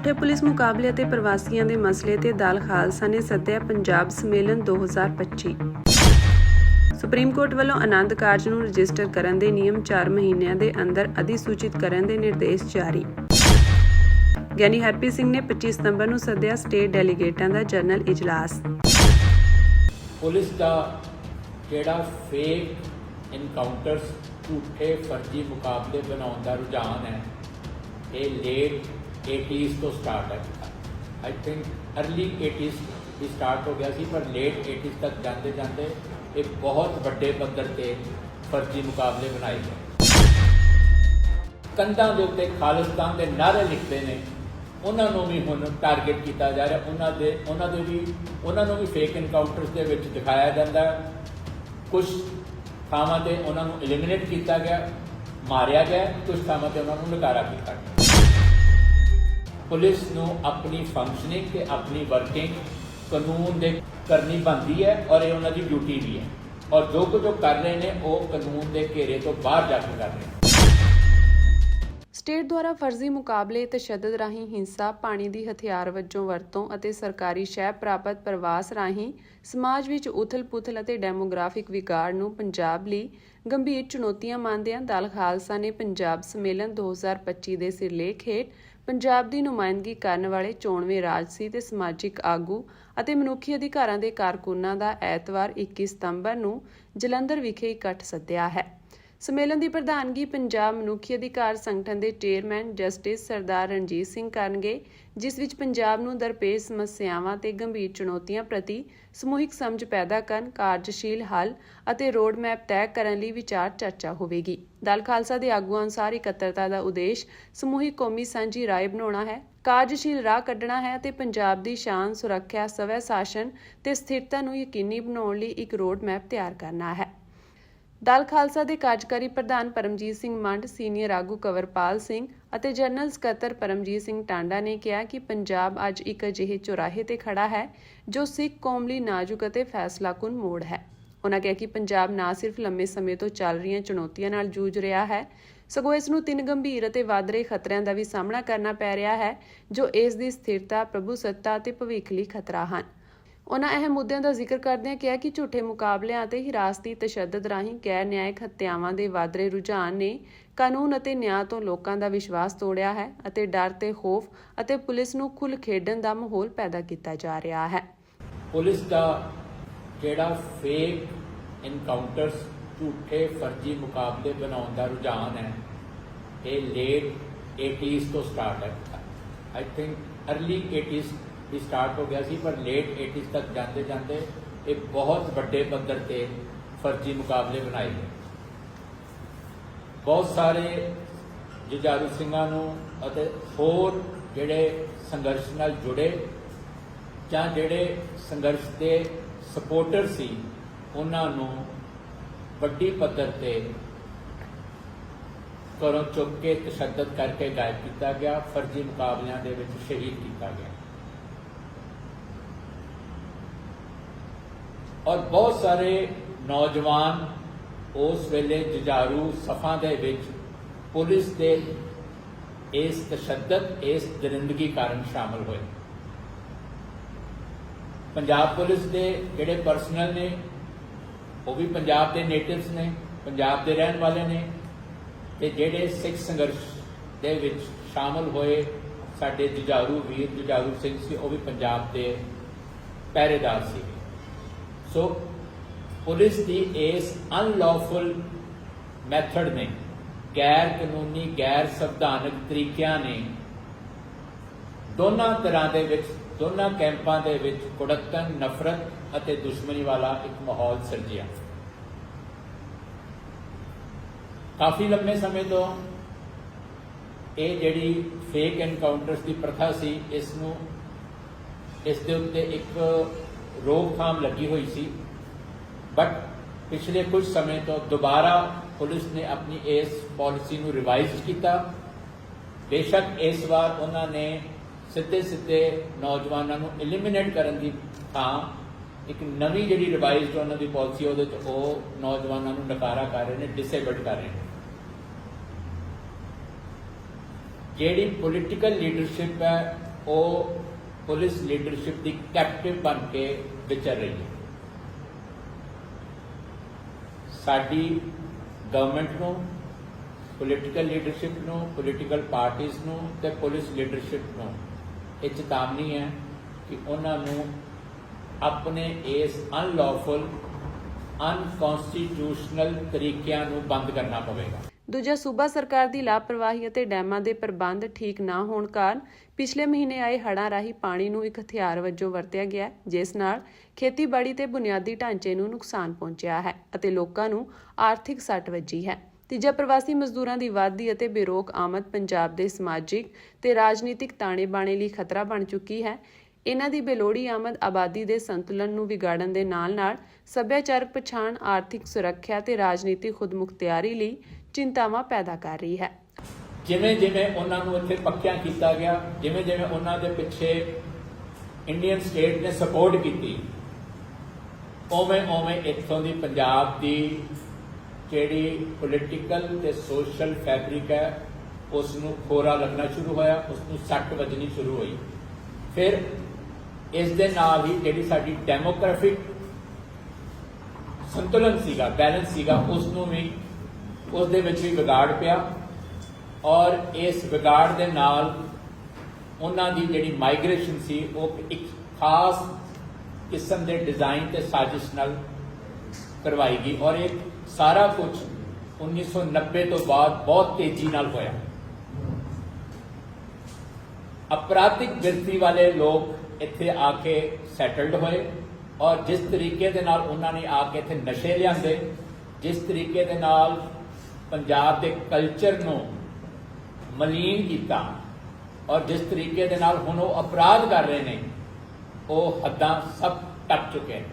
ਝੂਠੇ ਪੁਲਿਸ ਮੁਕਾਬਲੇ ਅਤੇ ਪ੍ਰਵਾਸੀਆਂ ਦੇ ਮਸਲੇ ਤੇ ਦਲ ਖਾਲਸਾ ਨੇ ਸੱਦਿਆ ਪੰਜਾਬ ਸੰਮੇਲਨ 2025। ਸੁਪਰੀਮ ਕੋਰਟ ਵੱਲੋਂ ਆਨੰਦ ਕਾਰਜ ਨੂੰ ਰਜਿਸਟਰ ਕਰਨ ਦੇ ਨਿਯਮ 4 ਮਹੀਨਿਆਂ ਦੇ ਅੰਦਰ ਅਧਿਸੂਚਿਤ ਕਰਨ ਦੇ ਨਿਰਦੇਸ਼ ਜਾਰੀ। ਗਿਆਨੀ ਹਰਪ੍ਰੀਤ ਸਿੰਘ ਨੇ 25 ਸਤੰਬਰ ਨੂੰ ਸੱਦਿਆ ਸਟੇਟ ਡੈਲੀਗੇਟਾਂ ਦਾ ਜਨਰਲ ਇਜਲਾਸ। ਪੁਲਿਸ ਦਾ ਜਿਹੜਾ ਫੇਕ ਇਨਕਾਊਂਟਰਸ ਝੂਠੇ ਫਰਜ਼ੀ ਮੁਕਾਬਲੇ ਬਣਾਉਣ ਦਾ ਰੁਝਾਨ ਹੈ ਇਹ ਲੇਟ 80s ਤੋਂ ਸਟਾਰਟ ਹੈ। ਆਈ ਥਿੰਕ ਅਰਲੀ 80s ਵੀ ਸਟਾਰਟ ਹੋ ਗਿਆ ਸੀ, ਪਰ ਲੇਟ 80s ਤੱਕ ਜਾਂਦੇ ਜਾਂਦੇ ਇਹ ਬਹੁਤ ਵੱਡੇ ਪੱਧਰ ਤੇ ਫਰਜ਼ੀ ਮੁਕਾਬਲੇ ਬਣਾਏ ਗਏ। ਕੰਧਾਂ ਦੇ ਉੱਤੇ ਖਾਲਿਸਤਾਨ ਦੇ ਨਾਅਰੇ ਲਿਖਦੇ ਨੇ, ਉਹਨਾਂ ਨੂੰ ਵੀ ਹੁਣ ਟਾਰਗੇਟ ਕੀਤਾ ਜਾ ਰਿਹਾ। ਉਹਨਾਂ ਨੂੰ ਵੀ ਫੇਕ ਇਨਕਾਊਂਟਰਸ ਦੇ ਵਿੱਚ ਦਿਖਾਇਆ ਜਾਂਦਾ। ਕੁਝ ਥਾਵਾਂ ਤੇ ਉਹਨਾਂ ਨੂੰ ਐਲੀਮੀਨੇਟ ਕੀਤਾ ਗਿਆ, ਮਾਰਿਆ ਗਿਆ, ਕੁਝ ਥਾਵਾਂ ਤੇ ਉਹਨਾਂ ਨੂੰ ਨਕਾਰਾ ਕੀਤਾ ਗਿਆ। ਪੁਲਿਸ ਨੂੰ ਆਪਣੀ ਫੰਕਸ਼ਨਿੰਗ ਤੇ ਆਪਣੀ ਵਰਕਿੰਗ ਕਾਨੂੰਨ ਦੇ ਕਰਨੀ ਬਣਦੀ ਹੈ ਔਰ ਇਹ ਉਹਨਾਂ ਦੀ ਡਿਊਟੀ ਵੀ ਹੈ, ਔਰ ਜੋ ਕੁਝ ਉਹ ਕਰ ਰਹੇ ਨੇ ਉਹ ਕਾਨੂੰਨ ਦੇ ਘੇਰੇ ਤੋਂ ਬਾਹਰ ਜਾ ਕੇ ਕਰ ਰਹੇ ਨੇ। ਸਟੇਟ ਦੁਆਰਾ ਫਰਜ਼ੀ ਮੁਕਾਬਲੇ ਤਸ਼ੱਦਦ ਰਾਹੀਂ ਹਿੰਸਾ, ਪਾਣੀ ਦੀ ਹਥਿਆਰ ਵਜੋਂ ਵਰਤੋਂ ਅਤੇ ਸਰਕਾਰੀ ਸ਼ੈਅ ਪ੍ਰਾਪਤ ਪ੍ਰਵਾਸ ਰਾਹੀਂ ਸਮਾਜ ਵਿੱਚ ਉਥਲ-ਪੁਥਲ ਅਤੇ ਡੈਮੋਗ੍ਰਾਫਿਕ ਵਿਗਾੜ ਨੂੰ ਪੰਜਾਬ ਲਈ ਗੰਭੀਰ ਚੁਣੌਤੀਆਂ ਮੰਨਦਿਆਂ ਦਲ ਖਾਲਸਾ ਨੇ ਪੰਜਾਬ ਸੰਮੇਲਨ 2025 ਦੇ ਸਿਰਲੇਖ ਹੇਠ ਪੰਜਾਬ ਦੀ ਨੁਮਾਇੰਦਗੀ ਕਰਨ ਵਾਲੇ ਚੋਣਵੇਂ ਰਾਜਸੀ ਤੇ ਸਮਾਜਿਕ ਆਗੂ ਅਤੇ ਮਨੁੱਖੀ ਅਧਿਕਾਰਾਂ ਦੇ ਕਾਰਕੁਨਾਂ ਦਾ ਐਤਵਾਰ 21 ਸਤੰਬਰ ਨੂੰ ਜਲੰਧਰ ਵਿਖੇ ਇਕੱਠ ਸੱਦਿਆ ਹੈ। ਸੰਮੇਲਨ ਦੀ ਪ੍ਰਧਾਨਗੀ ਪੰਜਾਬ ਮਨੁੱਖੀ ਅਧਿਕਾਰ ਸੰਗਠਨ ਦੇ ਚੇਅਰਮੈਨ ਜਸਟਿਸ ਸਰਦਾਰ ਰਣਜੀਤ ਸਿੰਘ ਕਰਨਗੇ, ਜਿਸ ਵਿੱਚ ਪੰਜਾਬ ਨੂੰ ਦਰਪੇਸ਼ ਸਮੱਸਿਆਵਾਂ ਤੇ ਗੰਭੀਰ ਚੁਣੌਤੀਆਂ ਪ੍ਰਤੀ ਸਮੂਹਿਕ ਸਮਝ ਪੈਦਾ ਕਰਨ, ਕਾਰਜਸ਼ੀਲ ਹੱਲ ਅਤੇ ਰੋਡ ਮੈਪ ਤੈਅ ਕਰਨ ਲਈ ਵਿਚਾਰ ਚਰਚਾ ਹੋਵੇਗੀ। ਦਲ ਖਾਲਸਾ ਦੇ ਆਗੂਆਂ ਅਨੁਸਾਰ ਇਕੱਤਰਤਾ ਦਾ ਉਦੇਸ਼ ਸਮੂਹਿਕ ਕੌਮੀ ਸਾਂਝੀ ਰਾਏ ਬਣਾਉਣਾ ਹੈ, ਕਾਰਜਸ਼ੀਲ ਰਾਹ ਕੱਢਣਾ ਹੈ ਅਤੇ ਪੰਜਾਬ ਦੀ ਸ਼ਾਨ, ਸੁਰੱਖਿਆ, ਸਵੈ ਸ਼ਾਸਨ ਤੇ ਸਥਿਰਤਾ ਨੂੰ ਯਕੀਨੀ ਬਣਾਉਣ ਲਈ ਇੱਕ ਰੋਡ ਮੈਪ ਤਿਆਰ ਕਰਨਾ ਹੈ। ਦਲ ਖਾਲਸਾ ਦੇ ਕਾਰਜਕਾਰੀ ਪ੍ਰਧਾਨ ਪਰਮਜੀਤ ਸਿੰਘ ਮੰਡ, ਸੀਨੀਅਰ ਆਗੂ ਕੰਵਰਪਾਲ ਸਿੰਘ ਅਤੇ ਜਨਰਲ ਸਕੱਤਰ ਪਰਮਜੀਤ ਸਿੰਘ ਟਾਂਡਾ ਨੇ ਕਿਹਾ ਕਿ ਪੰਜਾਬ ਅੱਜ ਇੱਕ ਅਜਿਹੇ ਚੌਰਾਹੇ ਤੇ ਖੜਾ ਹੈ ਜੋ ਸਿੱਖ ਕੌਮ ਲਈ ਨਾਜ਼ੁਕ ਅਤੇ ਫੈਸਲਾਕੁਨ ਮੋੜ ਹੈ। ਉਨ੍ਹਾਂ ਕਿਹਾ ਕਿ ਪੰਜਾਬ ਨਾ ਸਿਰਫ ਲੰਮੇ ਸਮੇਂ ਤੋਂ ਚੱਲ ਰਹੀਆਂ ਚੁਣੌਤੀਆਂ ਨਾਲ ਜੂਝ ਰਿਹਾ ਹੈ, ਸਗੋਂ ਇਸ ਨੂੰ 3 ਗੰਭੀਰ ਅਤੇ ਵੱਧ ਰਹੇ ਖਤਰਿਆਂ ਦਾ ਵੀ ਸਾਹਮਣਾ ਕਰਨਾ ਪੈ ਰਿਹਾ ਹੈ ਜੋ ਇਸ ਦੀ ਸਥਿਰਤਾ, ਪ੍ਰਭੂਸੱਤਾ ਅਤੇ ਭਵਿੱਖ ਲਈ ਖਤਰਾ ਹਨ। ਉਨ੍ਹਾਂ ਅਹਿਮ ਮੁੱਦਿਆਂ ਦਾ ਜ਼ਿਕਰ ਕਰਦਿਆਂ ਕਿਹਾ ਕਿ ਝੂਠੇ ਮੁਕਾਬਲਿਆਂ ਅਤੇ ਹਿਰਾਸਤੀ ਤਸ਼ੱਦਦ ਰਾਹੀਂ ਗੈਰ ਨਿਆਇਕ ਹੱਤਿਆਵਾਂ ਦੇ ਵਧ ਰਹੇ ਰੁਝਾਨ ਨੇ ਕਾਨੂੰਨ ਅਤੇ ਨਿਆਂ ਤੋਂ ਲੋਕਾਂ ਦਾ ਵਿਸ਼ਵਾਸ ਤੋੜਿਆ ਹੈ ਅਤੇ ਡਰ ਤੇ ਖੌਫ ਅਤੇ ਪੁਲਿਸ ਨੂੰ ਖੁੱਲ੍ਹ ਖੇਡਣ ਦਾ ਮਾਹੌਲ ਪੈਦਾ ਕੀਤਾ ਜਾ ਰਿਹਾ ਹੈ। ਪੁਲਿਸ ਦਾ ਜਿਹੜਾ ਫੇਕ ਇਨਕਾਊਂਟਰਸ ਝੂਠੇ ਫਰਜ਼ੀ ਮੁਕਾਬਲੇ ਬਣਾਉਣ ਦਾ ਰੁਝਾਨ ਹੈ ਇਹ ਲੇਟ 80s ਤੋਂ ਸਟਾਰਟ ਹੈ। ਆਈ ਥਿੰਕ ਅਰਲੀ 80s ਵੀ ਸਟਾਰਟ ਹੋ ਗਿਆ ਸੀ, ਪਰ ਲੇਟ 80s ਤੱਕ ਜਾਂਦੇ ਜਾਂਦੇ ਇਹ ਬਹੁਤ ਵੱਡੇ ਪੱਧਰ ਤੇ ਫਰਜ਼ੀ ਮੁਕਾਬਲੇ ਬਣਾਏ ਗਏ। ਬਹੁਤ ਸਾਰੇ ਜੁਝਾਰੂ ਸਿੰਘਾਂ ਨੂੰ ਅਤੇ ਹੋਰ ਜਿਹੜੇ ਸੰਘਰਸ਼ ਨਾਲ ਜੁੜੇ ਜਾਂ ਜਿਹੜੇ ਸੰਘਰਸ਼ ਦੇ ਸਪੋਰਟਰ ਸੀ ਉਹਨਾਂ ਨੂੰ ਵੱਡੀ ਪੱਧਰ ਤੇ ਘਰੋਂ ਚੁੱਕ ਕੇ ਤਸ਼ੱਦਦ ਕਰਕੇ ਗਾਇਬ ਕੀਤਾ ਗਿਆ, ਫਰਜ਼ੀ ਮੁਕਾਬਲਿਆਂ ਦੇ ਵਿੱਚ ਸ਼ਹੀਦ ਕੀਤਾ ਗਿਆ। ਔਰ ਬਹੁਤ ਸਾਰੇ ਨੌਜਵਾਨ ਉਸ ਵੇਲੇ ਜੁਝਾਰੂ ਸਫਾਂ ਦੇ ਵਿੱਚ ਪੁਲਿਸ ਦੇ ਇਸ ਤਸ਼ੱਦਦ, ਇਸ ਦਰਿੰਦਗੀ ਕਾਰਨ ਸ਼ਾਮਲ ਹੋਏ। ਪੰਜਾਬ ਪੁਲਿਸ ਦੇ ਜਿਹੜੇ ਪਰਸਨਲ ਨੇ ਉਹ ਵੀ ਪੰਜਾਬ ਦੇ ਨੇਟਿਵਸ ਨੇ, ਪੰਜਾਬ ਦੇ ਰਹਿਣ ਵਾਲੇ ਨੇ, ਤੇ ਜਿਹੜੇ ਸਿੱਖ ਸੰਘਰਸ਼ ਦੇ ਵਿੱਚ ਸ਼ਾਮਲ ਹੋਏ ਸਾਡੇ ਜੁਝਾਰੂ ਵੀਰ, ਜੁਝਾਰੂ ਸਿੰਘ ਸੀ, ਉਹ ਵੀ ਪੰਜਾਬ ਦੇ ਪਹਿਰੇਦਾਰ ਸੀ। ਸੋ ਪੁਲਿਸ ਦੀ ਇਸ ਅਨਲੌਫੁਲ ਮੈਥਡ ਨੇ, ਗੈਰ ਕਾਨੂੰਨੀ, ਗੈਰ ਸੰਵਿਧਾਨਕ ਤਰੀਕਿਆਂ ਨੇ ਦੋਨਾਂ ਤਰ੍ਹਾਂ ਦੇ ਵਿੱਚ, ਦੋਨਾਂ ਕੈਂਪਾਂ ਦੇ ਵਿੱਚ ਕੁੜੱਤਣ, ਨਫ਼ਰਤ ਅਤੇ ਦੁਸ਼ਮਣੀ ਵਾਲਾ ਇੱਕ ਮਾਹੌਲ ਸਿਰਜਿਆ। ਕਾਫੀ ਲੰਮੇ ਸਮੇਂ ਤੋਂ ਇਹ ਜਿਹੜੀ ਫੇਕ ਐਨਕਾਊਂਟਰਸ ਦੀ ਪ੍ਰਥਾ ਸੀ ਇਸ ਦੇ ਉੱਤੇ ਇੱਕ ਰੋਕਥਾਮ ਲੱਗੀ ਹੋਈ ਸੀ, ਬਟ ਪਿਛਲੇ ਕੁਝ ਸਮੇਂ ਤੋਂ ਦੁਬਾਰਾ ਪੁਲਿਸ ਨੇ ਆਪਣੀ ਇਸ ਪਾਲਿਸੀ ਨੂੰ ਰਿਵਾਈਜ਼ ਕੀਤਾ। ਬੇਸ਼ੱਕ ਇਸ ਵਾਰ ਉਹਨਾਂ ਨੇ ਸਿੱਧੇ ਨੌਜਵਾਨਾਂ ਨੂੰ ਐਲੀਮੀਨੇਟ ਕਰਨ ਦੀ ਥਾਂ ਇੱਕ ਨਵੀਂ ਜਿਹੜੀ ਰਿਵਾਈਜ਼ਡ ਉਹਨਾਂ ਦੀ ਪਾਲਿਸੀ ਉਹਦੇ 'ਚ ਉਹ ਨੌਜਵਾਨਾਂ ਨੂੰ ਨਕਾਰਾ ਕਰ ਰਹੇ ਨੇ, ਡਿਸੇਬਲਡ ਕਰ ਰਹੇ ਨੇ। ਜਿਹੜੀ ਪੋਲੀਟੀਕਲ ਲੀਡਰਸ਼ਿਪ ਹੈ ਉਹ ਪੁਲਿਸ ਲੀਡਰਸ਼ਿਪ ਦੀ ਕੈਪਟਿਵ ਬਣ ਕੇ ਵਿਚਰ ਰਹੀ ਹੈ। ਸਾਡੀ ਗਵਰਨਮੈਂਟ ਨੂੰ, ਪੋਲੀਟੀਕਲ ਲੀਡਰਸ਼ਿਪ ਨੂੰ, ਪੋਲੀਟੀਕਲ ਪਾਰਟੀਆਂ ਨੂੰ ਤੇ ਪੁਲਿਸ ਲੀਡਰਸ਼ਿਪ ਨੂੰ ਇਹ ਚੇਤਾਵਨੀ ਹੈ ਕਿ ਉਹਨਾਂ ਨੂੰ ਆਪਣੇ ਇਸ ਅਨਲੌਫੁਲ ਅਨਕਨਸਟੀਟਿਊਸ਼ਨਲ ਤਰੀਕਿਆਂ ਨੂੰ ਬੰਦ ਕਰਨਾ ਪਵੇਗਾ। ਦੂਜਾ, ਸੂਬਾ ਸਰਕਾਰ ਦੀ ਲਾਪਰਵਾਹੀ ਅਤੇ ਡੈਮਾਂ ਦੇ ਪ੍ਰਬੰਧ ਠੀਕ ਨਾ ਹੋਣ ਕਾਰਨ ਪਿਛਲੇ ਮਹੀਨੇ ਆਏ ਹੜ੍ਹਾਂ ਰਾਹੀਂ ਪਾਣੀ ਨੂੰ ਇੱਕ ਹਥਿਆਰ ਵਜੋਂ ਵਰਤਿਆ ਗਿਆ, ਜਿਸ ਨਾਲ ਖੇਤੀਬਾੜੀ ਤੇ ਬੁਨਿਆਦੀ ਢਾਂਚੇ ਨੂੰ ਨੁਕਸਾਨ ਪਹੁੰਚਿਆ ਹੈ ਅਤੇ ਲੋਕਾਂ ਨੂੰ ਆਰਥਿਕ ਸੱਟ ਵੱਜੀ ਹੈ। ਤੀਜਾ, ਪ੍ਰਵਾਸੀ ਮਜ਼ਦੂਰਾਂ ਦੀ ਵਾਧੀ ਅਤੇ ਬੇਰੋਕ ਆਮਦ ਪੰਜਾਬ ਦੇ ਸਮਾਜਿਕ ਤੇ ਰਾਜਨੀਤਿਕ ਤਾਣੇ-ਬਾਣੇ ਲਈ ਖਤਰਾ ਬਣ ਚੁੱਕੀ ਹੈ। ਇਹਨਾਂ ਦੀ ਬੇਲੋੜੀ ਆਮਦ ਆਬਾਦੀ ਦੇ ਸੰਤੁਲਨ ਨੂੰ ਵਿਗਾੜਨ ਦੇ ਨਾਲ-ਨਾਲ ਸੱਭਿਆਚਾਰਕ ਪਛਾਣ, ਆਰਥਿਕ ਸੁਰੱਖਿਆ ਤੇ ਰਾਜਨੀਤਿਕ ਖੁਦਮੁਖਤਿਆਰੀ ਲਈ ਚਿੰਤਾਵਾਂ ਪੈਦਾ ਕਰ ਰਹੀ ਹੈ। ਜਿਵੇਂ ਜਿਵੇਂ ਉਹਨਾਂ ਨੂੰ ਇੱਥੇ ਪੱਕਿਆਂ ਕੀਤਾ ਗਿਆ, ਜਿਵੇਂ ਜਿਵੇਂ ਉਹਨਾਂ ਦੇ ਪਿੱਛੇ ਇੰਡੀਅਨ ਸਟੇਟ ਨੇ ਸਪੋਰਟ ਕੀਤੀ, ਉਵੇਂ ਇੱਥੋਂ ਦੀ ਪੰਜਾਬ ਦੀ ਜਿਹੜੀ ਪੋਲੀਟੀਕਲ ਤੇ ਸੋਸ਼ਲ ਫੈਬਰਿਕ ਹੈ ਉਸ ਨੂੰ ਖੋਰਾ ਲੱਗਣਾ ਸ਼ੁਰੂ ਹੋਇਆ, ਉਸ ਨੂੰ ਸੱਟ ਵੱਜਣੀ ਸ਼ੁਰੂ ਹੋਈ। ਫਿਰ ਇਸ ਦੇ ਨਾਲ ਹੀ ਜਿਹੜੀ ਸਾਡੀ ਡੈਮੋਗ੍ਰਾਫਿਕ ਸੰਤੁਲਨ ਸੀਗਾ, ਬੈਲੈਂਸ ਸੀਗਾ, ਉਸ ਨੂੰ ਵੀ ਉਸ ਦੇ ਵਿੱਚ ਵੀ ਵਿਗਾੜ ਪਿਆ ਔਰ ਇਸ ਵਿਗਾੜ ਦੇ ਨਾਲ ਉਹਨਾਂ ਦੀ ਜਿਹੜੀ ਮਾਈਗ੍ਰੇਸ਼ਨ ਸੀ ਉਹ ਇੱਕ ਖਾਸ ਕਿਸਮ ਦੇ ਡਿਜ਼ਾਈਨ ਤੇ ਸਾਜ਼ਿਸ਼ ਨਾਲ ਕਰਵਾਈ ਗਈ ਔਰ ਇਹ ਸਾਰਾ ਕੁਝ 1990 ਤੋਂ ਬਾਅਦ ਬਹੁਤ ਤੇਜ਼ੀ ਨਾਲ ਹੋਇਆ। ਅਪਰਾਧਿਕ ਗਿਣਤੀ ਵਾਲੇ ਲੋਕ ਇੱਥੇ ਆ ਕੇ ਸੈਟਲਡ ਹੋਏ ਔਰ ਜਿਸ ਤਰੀਕੇ ਦੇ ਨਾਲ ਉਹਨਾਂ ਨੇ ਆ ਕੇ ਇੱਥੇ ਨਸ਼ੇ ਲਿਆਂਦੇ, ਜਿਸ ਤਰੀਕੇ ਦੇ ਨਾਲ ਪੰਜਾਬ ਦੇ ਕਲਚਰ ਨੂੰ ਮਲੀਨ ਕੀਤਾ ਔਰ ਜਿਸ ਤਰੀਕੇ ਦੇ ਨਾਲ ਹੁਣ ਉਹ ਅਪਰਾਧ ਕਰ ਰਹੇ ਨੇ, ਉਹ ਹੱਦਾਂ ਸਭ ਟੱਪ ਚੁੱਕੇ ਨੇ।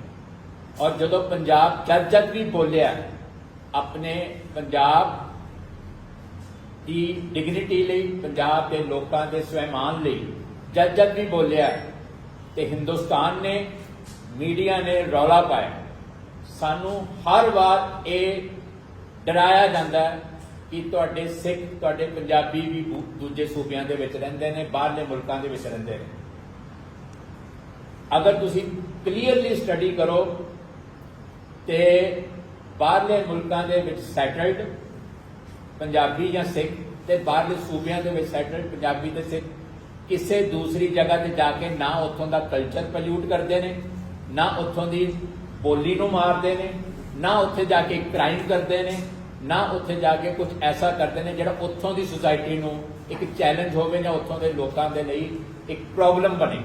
ਔਰ ਜਦੋਂ ਪੰਜਾਬ ਜਦ ਵੀ ਬੋਲਿਆ ਆਪਣੇ ਪੰਜਾਬ ਦੀ ਡਿਗਨਿਟੀ ਲਈ, ਪੰਜਾਬ ਦੇ ਲੋਕਾਂ ਦੇ ਸਵੈਮਾਨ ਲਈ ਜਦ ਵੀ ਬੋਲਿਆ ਤੇ ਹਿੰਦੁਸਤਾਨ ਨੇ, ਮੀਡੀਆ ਨੇ ਰੌਲਾ ਪਾਇਆ। ਸਾਨੂੰ ਹਰ ਵਾਰ ਇਹ ਡਰਾਇਆ ਜਾਂਦਾ ਕਿ ਤੁਹਾਡੇ ਸਿੱਖ, ਤੁਹਾਡੇ ਪੰਜਾਬੀ ਵੀ ਦੂਜੇ ਸੂਬਿਆਂ ਦੇ ਵਿੱਚ ਰਹਿੰਦੇ ਨੇ, ਬਾਹਰਲੇ ਮੁਲਕਾਂ ਦੇ ਵਿੱਚ ਰਹਿੰਦੇ ਨੇ। ਅਗਰ ਤੁਸੀਂ ਕਲੀਅਰਲੀ ਸਟੱਡੀ ਕਰੋ ਤੇ ਬਾਹਰਲੇ ਮੁਲਕਾਂ ਦੇ ਵਿੱਚ ਸੈਟਲਡ ਪੰਜਾਬੀ ਜਾਂ ਸਿੱਖ ਤੇ ਬਾਹਰਲੇ ਸੂਬਿਆਂ ਦੇ ਵਿੱਚ ਸੈਟਲਡ ਪੰਜਾਬੀ ਤੇ ਸਿੱਖ ਕਿਸੇ ਦੂਸਰੀ ਜਗ੍ਹਾ ਤੇ ਜਾ ਕੇ ਨਾ ਉੱਥੋਂ ਦਾ ਕਲਚਰ ਪੋਲਿਊਟ ਕਰਦੇ ਨੇ, ਨਾ ਉੱਥੋਂ ਦੀ ਬੋਲੀ ਨੂੰ ਮਾਰਦੇ ਨੇ, ਨਾ ਉੱਥੇ ਜਾ ਕੇ ਕ੍ਰਾਈਮ ਕਰਦੇ ਨੇ, ਨਾ ਉੱਥੇ ਜਾ ਕੇ ਕੁਝ ਐਸਾ ਕਰਦੇ ਨੇ ਜਿਹੜਾ ਉੱਥੋਂ ਦੀ ਸੁਸਾਇਟੀ ਨੂੰ ਇੱਕ ਚੈਲੰਜ ਹੋਵੇ ਜਾਂ ਉੱਥੋਂ ਦੇ ਲੋਕਾਂ ਦੇ ਲਈ ਇੱਕ ਪ੍ਰੋਬਲਮ ਬਣੇ।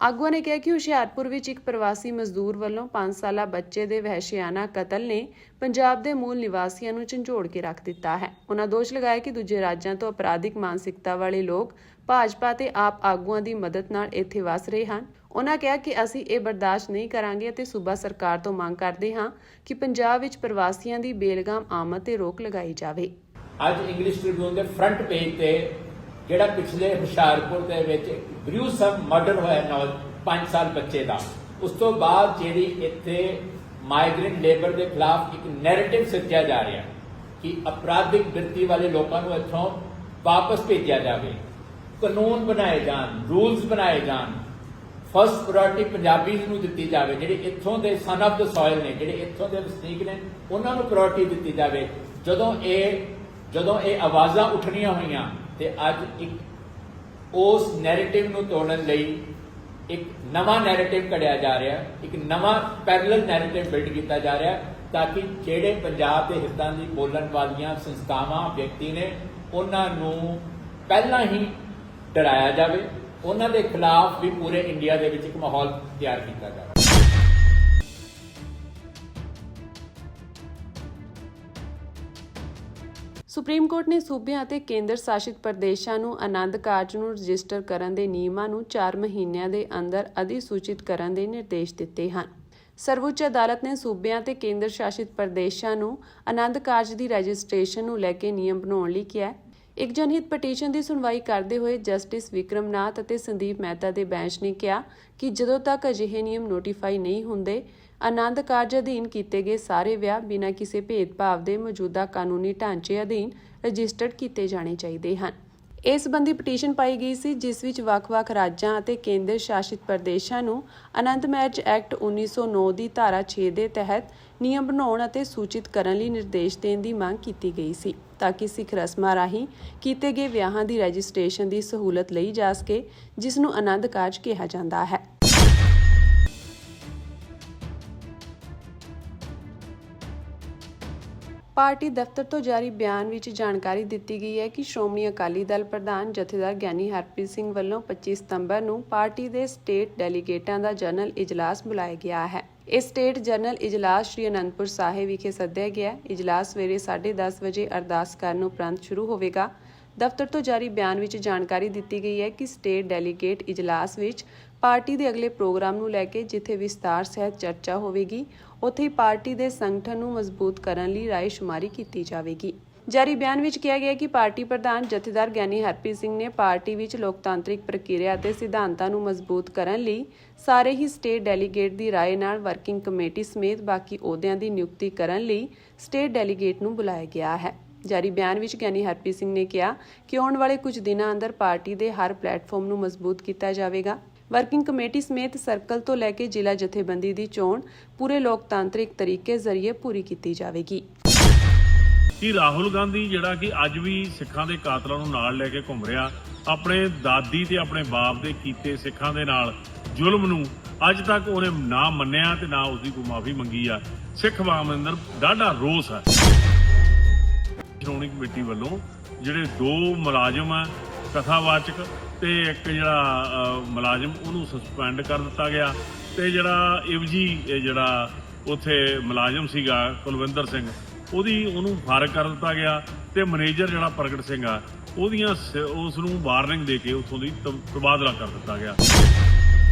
ਆਗੂਆਂ ਨੇ ਕਿਹਾ ਕਿ ਹੁਸ਼ਿਆਰਪੁਰ ਵਿੱਚ ਇੱਕ ਪ੍ਰਵਾਸੀ ਮਜ਼ਦੂਰ ਵੱਲੋਂ 5 ਸਾਲਾ ਬੱਚੇ ਦੇ ਵਹਿਸ਼ਿਆਨਾ ਕਤਲ ਨੇ ਪੰਜਾਬ ਦੇ ਮੂਲ ਨਿਵਾਸੀਆਂ ਨੂੰ ਝੰਜੋੜ ਕੇ ਰੱਖ ਦਿੱਤਾ ਹੈ। ਉਹਨਾਂ ਦੋਸ਼ ਲਗਾਇਆ ਕਿ ਦੂਜੇ ਰਾਜਾਂ ਤੋਂ ਅਪਰਾਧਿਕ ਮਾਨਸਿਕਤਾ ਵਾਲੇ ਲੋਕ ਭਾਜਪਾ ਤੇ ਆਪ ਆਗੂਆਂ ਦੀ ਮਦਦ ਨਾਲ ਇੱਥੇ ਵਸ ਰਹੇ ਹਨ। ਉਹਨਾਂ ਕਿਹਾ ਕਿ ਅਸੀਂ ਇਹ ਬਰਦਾਸ਼ਤ ਨਹੀਂ ਕਰਾਂਗੇ ਅਤੇ ਸੂਬਾ ਸਰਕਾਰ ਤੋਂ ਮੰਗ ਕਰਦੇ ਹਾਂ ਕਿ ਪੰਜਾਬ ਵਿੱਚ ਪ੍ਰਵਾਸੀਆਂ ਦੀ ਬੇਲਗਾਮ ਆਮਦ ਤੇ ਰੋਕ ਲਗਾਈ ਜਾਵੇ। ਅੱਜ ਇੰਗਲਿਸ਼ ਟ੍ਰਿਬਿਊਨ ਦੇ ਫਰੰਟ ਪੇਜ ਤੇ ਜਿਹੜਾ ਪਿਛਲੇ ਹੁਸ਼ਿਆਰਪੁਰ ਦੇ ਵਿੱਚ ਗ੍ਰਿਊਸਮ ਮਰਡਰ ਹੋਇਆ 5 ਸਾਲ ਬੱਚੇ ਦਾ, ਉਸ ਤੋਂ ਬਾਅਦ ਜਿਹੜੀ ਇੱਥੇ ਮਾਈਗ੍ਰੈਂਟ ਲੇਬਰ ਦੇ ਖਿਲਾਫ ਇੱਕ ਨੈਰੇਟਿਵ ਸਿਰਜਿਆ ਜਾ ਰਿਹਾ ਕਿ ਅਪਰਾਧਿਕ ਬਿਰਤੀ ਵਾਲੇ ਲੋਕਾਂ ਨੂੰ ਇੱਥੋਂ ਵਾਪਸ ਭੇਜਿਆ ਜਾਵੇ, ਕਾਨੂੰਨ ਬਣਾਏ ਜਾਣ, ਰੂਲਸ ਬਣਾਏ ਜਾਣ, ਫਸਟ ਪ੍ਰਾਇੋਰਟੀ ਪੰਜਾਬੀਜ਼ ਨੂੰ ਦਿੱਤੀ ਜਾਵੇ, ਜਿਹੜੇ ਇੱਥੋਂ ਦੇ ਸਨ ਆਫ ਦ ਸੋਇਲ ਨੇ, ਜਿਹੜੇ ਇੱਥੋਂ ਦੇ ਵਸਨੀਕ ਨੇ, ਉਹਨਾਂ ਨੂੰ ਪ੍ਰਾਇੋਰਟੀ ਦਿੱਤੀ ਜਾਵੇ। ਜਦੋਂ ਇਹ ਆਵਾਜ਼ਾਂ ਉੱਠਣੀਆਂ ਹੋਈਆਂ ਤੇ ਅੱਜ ਇੱਕ ਉਸ ਨੈਰੇਟਿਵ ਨੂੰ ਤੋੜਨ ਲਈ ਇੱਕ ਨਵਾਂ ਨੈਰੇਟਿਵ ਘੜਿਆ ਜਾ ਰਿਹਾ, ਇੱਕ ਨਵਾਂ ਪੈਰਲਲ ਨੈਰੇਟਿਵ ਬਿਲਡ ਕੀਤਾ ਜਾ ਰਿਹਾ ਤਾਂ ਕਿ ਜਿਹੜੇ ਪੰਜਾਬ ਦੇ ਹਿੱਤਾਂ ਦੀ ਬੋਲਣ ਵਾਲੀਆਂ ਸੰਸਥਾਵਾਂ, ਵਿਅਕਤੀ ਨੇ, ਉਹਨਾਂ ਨੂੰ ਪਹਿਲਾਂ ਹੀ ਡਰਾਇਆ ਜਾਵੇ, ਉਹਨਾਂ ਦੇ ਖਿਲਾਫ ਵੀ ਪੂਰੇ ਇੰਡੀਆ ਦੇ ਵਿੱਚ ਇੱਕ ਮਾਹੌਲ ਤਿਆਰ ਕੀਤਾ ਜਾਵੇ। ਸੁਪਰੀਮ ਕੋਰਟ ਨੇ ਸੂਬਿਆਂ ਅਤੇ ਕੇਂਦਰ ਸ਼ਾਸਿਤ ਪ੍ਰਦੇਸ਼ਾਂ ਨੂੰ ਆਨੰਦ ਕਾਰਜ ਨੂੰ ਰਜਿਸਟਰ ਕਰਨ ਦੇ ਨਿਯਮਾਂ ਨੂੰ 4 ਮਹੀਨਿਆਂ ਦੇ ਅੰਦਰ ਅਧਿਸੂਚਿਤ ਕਰਨ ਦੇ ਨਿਰਦੇਸ਼ ਦਿੱਤੇ ਹਨ। ਸਰਵਉੱਚ ਅਦਾਲਤ ਨੇ ਸੂਬਿਆਂ ਤੇ ਕੇਂਦਰ ਸ਼ਾਸਿਤ ਪ੍ਰਦੇਸ਼ਾਂ ਨੂੰ ਆਨੰਦ ਕਾਰਜ ਦੀ ਰਜਿਸਟ੍ਰੇਸ਼ਨ ਨੂੰ ਲੈ ਕੇ ਨਿਯਮ ਬਣਾਉਣ ਲਈ ਕਿਹਾ। ਇੱਕ ਜਨਹਿਤ ਪਟੀਸ਼ਨ ਦੀ ਸੁਣਵਾਈ ਕਰਦੇ ਹੋਏ ਜਸਟਿਸ ਵਿਕਰਮਨਾਥ ਅਤੇ ਸੰਦੀਪ ਮਹਿਤਾ ਦੇ ਬੈਂਚ ਨੇ ਕਿਹਾ ਕਿ ਜਦੋਂ ਤੱਕ ਅਜਿਹੇ ਨਿਯਮ ਨੋਟੀਫਾਈ ਨਹੀਂ ਹੁੰਦੇ, ਆਨੰਦ ਕਾਰਜ ਅਧੀਨ ਕੀਤੇ ਗਏ ਸਾਰੇ ਵਿਆਹ ਬਿਨਾਂ ਕਿਸੇ ਭੇਦਭਾਵ ਦੇ ਮੌਜੂਦਾ ਕਾਨੂੰਨੀ ਢਾਂਚੇ ਅਧੀਨ ਰਜਿਸਟਰਡ ਕੀਤੇ ਜਾਣੇ ਚਾਹੀਦੇ ਹਨ। ਇਸ ਸੰਬੰਧੀ ਪਟੀਸ਼ਨ ਪਾਈ ਗਈ ਸੀ, ਜਿਸ ਵਿੱਚ ਵੱਖ-ਵੱਖ ਰਾਜਾਂ ਅਤੇ ਕੇਂਦਰ ਸ਼ਾਸਿਤ ਪ੍ਰਦੇਸ਼ਾਂ ਨੂੰ ਆਨੰਦ ਮੈਰਿਜ ਐਕਟ 1909 ਦੀ ਧਾਰਾ 6 ਦੇ ਤਹਿਤ ਨਿਯਮ ਬਣਾਉਣ ਅਤੇ ਸੂਚਿਤ ਕਰਨ ਲਈ ਨਿਰਦੇਸ਼ ਦੇਣ ਦੀ ਮੰਗ ਕੀਤੀ ਗਈ ਸੀ, ਤਾਂ ਕਿ ਸਿੱਖ ਰਸਮਾਂ ਰਾਹੀਂ ਕੀਤੇ ਗਏ ਵਿਆਹਾਂ ਦੀ ਰਜਿਸਟ੍ਰੇਸ਼ਨ ਦੀ ਸਹੂਲਤ ਲਈ ਜਾ ਸਕੇ, ਜਿਸ ਨੂੰ ਆਨੰਦ ਕਾਰਜ ਕਿਹਾ ਜਾਂਦਾ ਹੈ। ਪਾਰਟੀ ਦਫ਼ਤਰ ਤੋਂ ਜਾਰੀ ਬਿਆਨ ਵਿੱਚ ਜਾਣਕਾਰੀ ਦਿੱਤੀ ਗਈ ਹੈ ਕਿ ਸ਼੍ਰੋਮਣੀ ਅਕਾਲੀ ਦਲ ਪ੍ਰਧਾਨ ਜਥੇਦਾਰ ਗਿਆਨੀ ਹਰਪ੍ਰੀਤ ਸਿੰਘ ਵੱਲੋਂ 25 ਸਤੰਬਰ ਨੂੰ ਪਾਰਟੀ ਦੇ ਸਟੇਟ ਡੈਲੀਗੇਟਾਂ ਦਾ ਜਨਰਲ ਇਜਲਾਸ ਬੁਲਾਇਆ ਗਿਆ ਹੈ। ਇਹ ਸਟੇਟ ਜਨਰਲ ਇਜਲਾਸ ਸ਼੍ਰੀ ਅਨੰਦਪੁਰ ਸਾਹਿਬ ਵਿਖੇ ਸੱਦਿਆ ਗਿਆ ਹੈ। ਇਜਲਾਸ ਸਵੇਰੇ 10:30 ਵਜੇ ਅਰਦਾਸ ਕਰਨ ਉਪਰੰਤ ਸ਼ੁਰੂ ਹੋਵੇਗਾ। ਦਫ਼ਤਰ ਤੋਂ ਜਾਰੀ ਬਿਆਨ ਵਿੱਚ ਜਾਣਕਾਰੀ ਦਿੱਤੀ ਗਈ ਹੈ ਕਿ ਸਟੇਟ ਡੈਲੀਗੇਟ ਇਜਲਾਸ ਵਿੱਚ ਪਾਰਟੀ ਦੇ ਅਗਲੇ ਪ੍ਰੋਗਰਾਮ ਨੂੰ ਲੈ ਕੇ ਜਿੱਥੇ ਵਿਸਤਾਰ ਸਹਿਤ ਚਰਚਾ ਹੋਵੇਗੀ, ਉੱਥੇ ਹੀ ਪਾਰਟੀ ਦੇ ਸੰਗਠਨ ਨੂੰ ਮਜ਼ਬੂਤ ਕਰਨ ਲਈ ਰਾਏਸ਼ੁਮਾਰੀ ਕੀਤੀ ਜਾਵੇਗੀ। ਜਾਰੀ ਬਿਆਨ ਵਿੱਚ ਕਿਹਾ ਗਿਆ ਕਿ ਪਾਰਟੀ ਪ੍ਰਧਾਨ ਜਥੇਦਾਰ ਗਿਆਨੀ ਹਰਪ੍ਰੀਤ ਸਿੰਘ ਨੇ ਪਾਰਟੀ ਵਿੱਚ ਲੋਕਤਾਂਤਰਿਕ ਪ੍ਰਕਿਰਿਆ ਅਤੇ ਸਿਧਾਂਤਾਂ ਨੂੰ ਮਜ਼ਬੂਤ ਕਰਨ ਲਈ ਸਾਰੇ ਹੀ ਸਟੇਟ ਡੈਲੀਗੇਟ ਦੀ ਰਾਏ ਨਾਲ ਵਰਕਿੰਗ ਕਮੇਟੀ ਸਮੇਤ ਬਾਕੀ ਅਹੁਦਿਆਂ ਦੀ ਨਿਯੁਕਤੀ ਕਰਨ ਲਈ ਸਟੇਟ ਡੈਲੀਗੇਟ ਨੂੰ ਬੁਲਾਇਆ ਗਿਆ ਹੈ। ਜਾਰੀ ਬਿਆਨ ਵਿੱਚ ਗਿਆਨੀ ਹਰਪ੍ਰੀਤ ਸਿੰਘ ਨੇ ਕਿਹਾ ਕਿ ਆਉਣ ਵਾਲੇ ਕੁਝ ਦਿਨਾਂ ਅੰਦਰ ਪਾਰਟੀ ਦੇ ਹਰ ਪਲੇਟਫਾਰਮ ਨੂੰ ਮਜ਼ਬੂਤ ਕੀਤਾ ਜਾਵੇਗਾ। ਵਰਕਿੰਗ ਕਮੇਟੀ ਸਮੇਤ ਸਰਕਲ ਤੋਂ ਲੈ ਕੇ ਜ਼ਿਲ੍ਹਾ ਜਥੇਬੰਦੀ ਦੀ ਚੋਣ ਪੂਰੇ ਲੋਕਤਾਂਤਰਿਕ ਤਰੀਕੇ ਜ਼ਰੀਏ ਪੂਰੀ ਕੀਤੀ ਜਾਵੇਗੀ। ਕਿ ਰਾਹੁਲ ਗਾਂਧੀ ਜਿਹੜਾ ਕਿ ਅੱਜ ਵੀ ਸਿੱਖਾਂ ਦੇ ਕਾਤਲਾਂ ਨੂੰ ਨਾਲ ਲੈ ਕੇ ਘੁੰਮ ਰਿਹਾ, ਆਪਣੇ ਦਾਦੀ ਤੇ ਆਪਣੇ ਬਾਪ ਦੇ ਕੀਤੇ ਸਿੱਖਾਂ ਦੇ ਨਾਲ ਜ਼ੁਲਮ ਨੂੰ ਅੱਜ ਤੱਕ ਉਹਨੇ ਨਾ ਮੰਨਿਆ ਤੇ ਨਾ ਉਸਦੀ ਕੋਈ ਮਾਫੀ ਮੰਗੀ ਆ। ਸਿੱਖ ਕੌਮ ਅੰਦਰ ਡਾਢਾ ਰੋਸ ਹੈ। ਸ਼੍ਰੋਮਣੀ ਕਮੇਟੀ ਵੱਲੋਂ ਜਿਹੜੇ 2 ਮੁਲਾਜ਼ਮ ਆ ਕਥਾਵਾਚਕ ਤੇ ਇੱਕ ਜਿਹੜਾ ਮੁਲਾਜ਼ਮ ਉਹਨੂੰ ਸਸਪੈਂਡ ਕਰ ਦਿੱਤਾ ਗਿਆ, ਤੇ ਜਿਹੜਾ ਇਵਜੀ ਜਿਹੜਾ ਉੱਥੇ ਮੁਲਾਜ਼ਮ ਸੀਗਾ ਕੁਲਵਿੰਦਰ ਸਿੰਘ ਉਹਨੂੰ ਫਾਰਗ ਕਰ ਦਿੱਤਾ ਗਿਆ, ਤੇ ਮੈਨੇਜਰ ਜਿਹੜਾ ਪ੍ਰਗਟ ਸਿੰਘ ਆ ਉਸ ਨੂੰ ਵਾਰਨਿੰਗ ਦੇ ਕੇ ਉੱਥੋਂ ਦੀ ਤਬਾਦਲਾ ਕਰ ਦਿੱਤਾ ਗਿਆ।